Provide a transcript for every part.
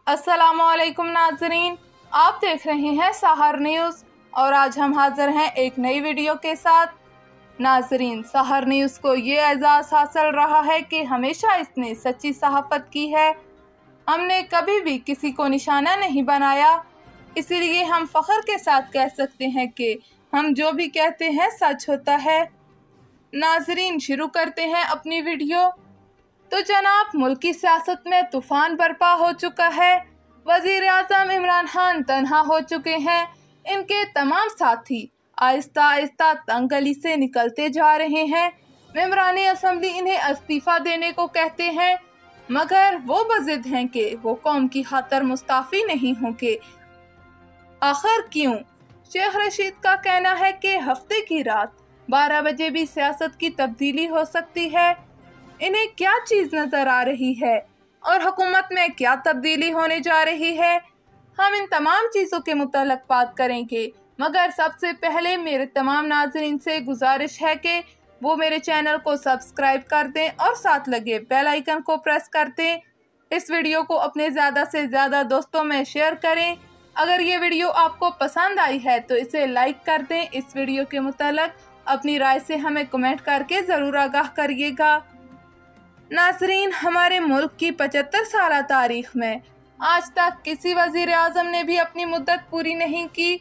अस्सलामुअलैकुम नाजरीन, आप देख रहे हैं सहर न्यूज़ और आज हम हाजिर हैं एक नई वीडियो के साथ। नाजरीन, सहर न्यूज़ को ये एजाज़ हासिल रहा है कि हमेशा इसने सच्ची सहाफ़त की है। हमने कभी भी किसी को निशाना नहीं बनाया, इसीलिए हम फ़ख्र के साथ कह सकते हैं कि हम जो भी कहते हैं सच होता है। नाजरीन, शुरू करते हैं अपनी वीडियो। तो जनाब, मुल्की सियासत में तूफ़ान बर्पा हो चुका है। वज़ीर आज़म इमरान खान तन्हा हो चुके हैं। इनके तमाम साथी आहिस्ता आहिस्ता तंगली से निकलते जा रहे हैं। मेंबरानी असम्बली इन्हें इस्तीफ़ा देने को कहते हैं, मगर वो बज़िद हैं कि वो कौम की खातिर मुस्ताफ़ी नहीं होंगे। आखिर क्यों? शेख रशीद का कहना है कि हफ्ते की रात 12 बजे भी सियासत की तब्दीली हो सकती है। इन्हें क्या चीज़ नज़र आ रही है और हुकूमत में क्या तब्दीली होने जा रही है, हम इन तमाम चीज़ों के मुतल्लिक़ बात करेंगे। मगर सबसे पहले मेरे तमाम नाज़रीन से गुजारिश है कि वो मेरे चैनल को सब्सक्राइब कर दें और साथ लगे बेल आइकन को प्रेस कर दें। इस वीडियो को अपने ज़्यादा से ज़्यादा दोस्तों में शेयर करें। अगर ये वीडियो आपको पसंद आई है तो इसे लाइक कर दें। इस वीडियो के मुतल्लिक़ अपनी राय से हमें कमेंट करके ज़रूर आगाह करिएगा। नाज़रीन, हमारे मुल्क की 75 साल तारीख में आज तक किसी वज़ीर आज़म ने भी अपनी मुद्दत पूरी नहीं की।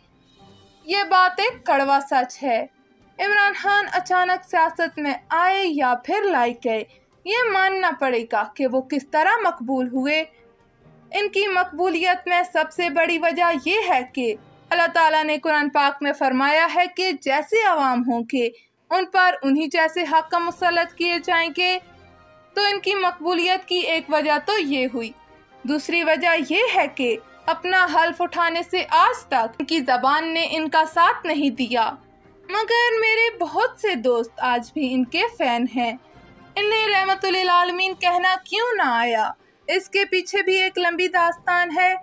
ये बात एक कड़वा सच है। इमरान खान अचानक सियासत में आए या फिर लाई गए, ये मानना पड़ेगा कि वो किस तरह मकबूल हुए। इनकी मकबूलियत में सबसे बड़ी वजह ये है कि अल्लाह ताला ने कुरान पाक में फरमाया है कि जैसे अवाम होंगे उन पर उन्हीं जैसे हाकिम मुसल्लत किए जाएंगे। तो इनकी मकबूलियत की एक वजह तो ये हुई। दूसरी वजह ये है कि अपना हल्फ उठाने से आज तक इनकी ज़बान ने इनका साथ नहीं दिया, मगर मेरे बहुत से दोस्त आज भी इनके फ़ैन हैं। इन्हें रहमतुल आलमीन कहना क्यों ना आया, इसके पीछे भी एक लंबी दास्तान है।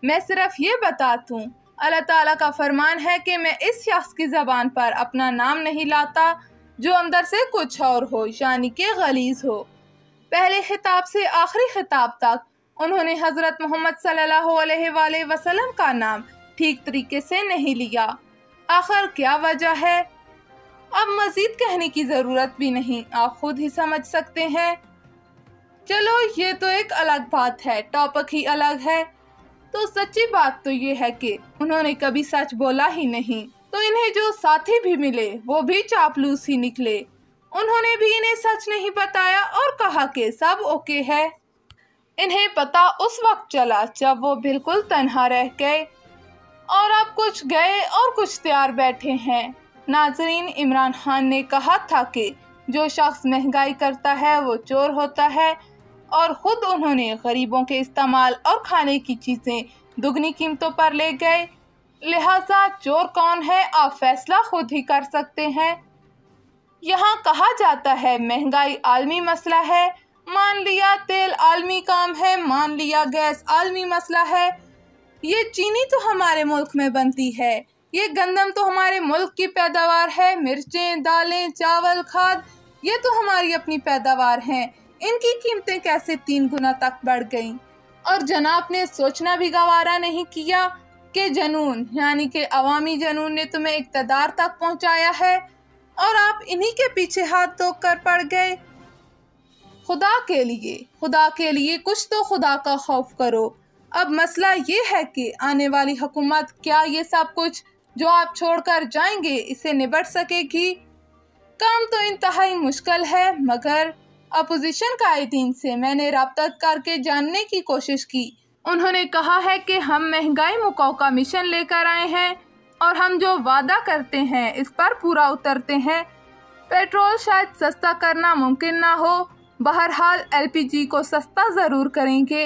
मैं सिर्फ ये बता दूं, अल्लाह ताला का फरमान है कि मैं इस शख्स की ज़बान पर अपना नाम नहीं लाता जो अंदर से कुछ और हो, यानी कि गलीज़ हो। पहले खिताब से आखिरी खिताब तक उन्होंने हज़रत मोहम्मद सल्लल्लाहु अलैहि वसल्लम का नाम ठीक तरीके से नहीं लिया। आखिर क्या वजह है, अब मज़ीद कहने की ज़रूरत भी नहीं, आप खुद ही समझ सकते हैं। चलो, ये तो एक अलग बात है, टॉपिक ही अलग है। तो सच्ची बात तो ये है कि उन्होंने कभी सच बोला ही नहीं, तो इन्हें जो साथी भी मिले वो भी चापलूस ही निकले। उन्होंने भी इन्हें सच नहीं बताया और कहा कि सब ओके है। इन्हें पता उस वक्त चला जब वो बिल्कुल तन्हा रह गए और अब कुछ गए और कुछ तैयार बैठे हैं। नाजरीन, इमरान खान ने कहा था कि जो शख्स महंगाई करता है वो चोर होता है, और ख़ुद उन्होंने गरीबों के इस्तेमाल और खाने की चीज़ें दुगनी कीमतों पर ले गए। लिहाजा चोर कौन है आप फैसला खुद ही कर सकते हैं। यहाँ कहा जाता है महंगाई आलमी मसला है, मान लिया तेल आलमी काम है, मान लिया गैस आलमी मसला है। ये चीनी तो हमारे मुल्क में बनती है, ये गंदम तो हमारे मुल्क की पैदावार है, मिर्चें, दालें, चावल, खाद ये तो हमारी अपनी पैदावार हैं। इनकी कीमतें कैसे 3 गुना तक बढ़ गईं? और जनाब ने सोचना भी गवारा नहीं किया कि जुनून यानी कि अवामी जुनून ने तुम्हें इक़्तिदार तक पहुँचाया है और आप इन्हीं के पीछे हाथ धोकर पड़ गए। खुदा के लिए कुछ तो खुदा का खौफ करो। अब मसला ये है कि आने वाली हुकूमत क्या ये सब कुछ जो आप छोड़कर जाएंगे इसे निबट सकेगी? काम तो इंतहाई मुश्किल है, मगर अपोजिशन कायदीन से मैंने रब्ता करके जानने की कोशिश की। उन्होंने कहा है कि हम महंगाई मुकाऊ का मिशन लेकर आए हैं और हम जो वादा करते हैं इस पर पूरा उतरते हैं। पेट्रोल शायद सस्ता करना मुमकिन ना हो, बहरहाल LPG को सस्ता ज़रूर करेंगे।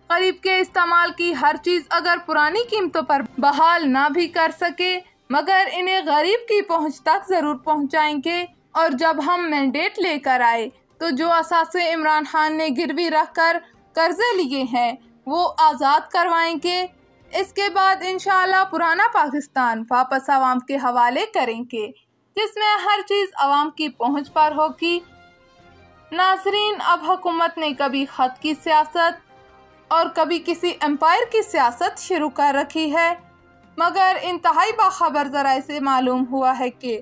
गरीब के इस्तेमाल की हर चीज़ अगर पुरानी कीमतों पर बहाल ना भी कर सके, मगर इन्हें गरीब की पहुंच तक ज़रूर पहुंचाएंगे। और जब हम मैंडेट लेकर आए तो जो असासे इमरान खान ने गिरवी रखकर कर्जे लिए हैं वो आज़ाद करवाएंगे। इसके बाद इंशाअल्लाह पुराना पाकिस्तान वापस आवाम के हवाले करेंगे, जिसमें हर चीज़ आवाम की पहुंच पर होगी। नाजरीन, अब हुकूमत ने कभी खत की सियासत और कभी किसी एम्पायर की सियासत शुरू कर रखी है। मगर इंतहाई बाखबर ज़राए से मालूम हुआ है कि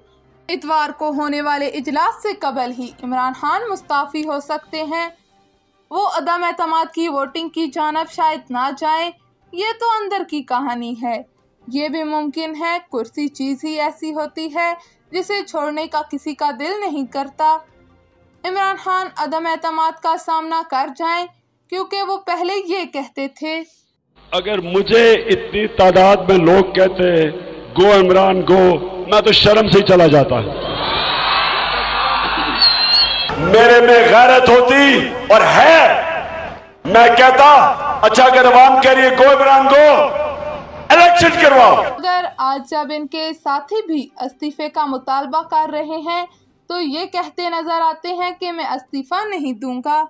इतवार को होने वाले इजलास से कबल ही इमरान खान मुस्ताफ़ी हो सकते हैं। वो अदम एतमाद की वोटिंग की जानब शायद ना जाए, ये तो अंदर की कहानी है। ये भी मुमकिन है कुर्सी चीज़ ही ऐसी होती है जिसे छोड़ने का किसी का दिल नहीं करता। इमरान खान अदम एतमाद का सामना कर जाएं, क्योंकि वो पहले ये कहते थे, अगर मुझे इतनी तादाद में लोग कहते गो इमरान गो, मैं तो शर्म से ही चला जाता। मेरे में गैरत होती और है, मैं कहता अच्छा अगर अवाम कह रही है गो इमरान गो, इलेक्शन करवाओ। अगर आज जब इनके साथी भी इस्तीफे का मुतालबा कर रहे हैं तो ये कहते नजर आते हैं कि मैं इस्तीफा नहीं दूंगा।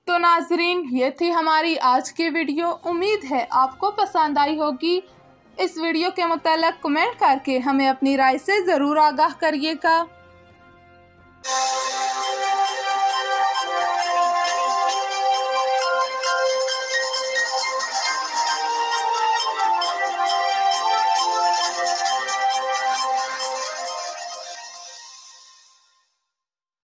तो नाजरीन, ये थी हमारी आज की वीडियो। उम्मीद है आपको पसंद आई होगी। इस वीडियो के मुताल्लिक़ कमेंट करके हमें अपनी राय से ज़रूर आगाह करिएगा।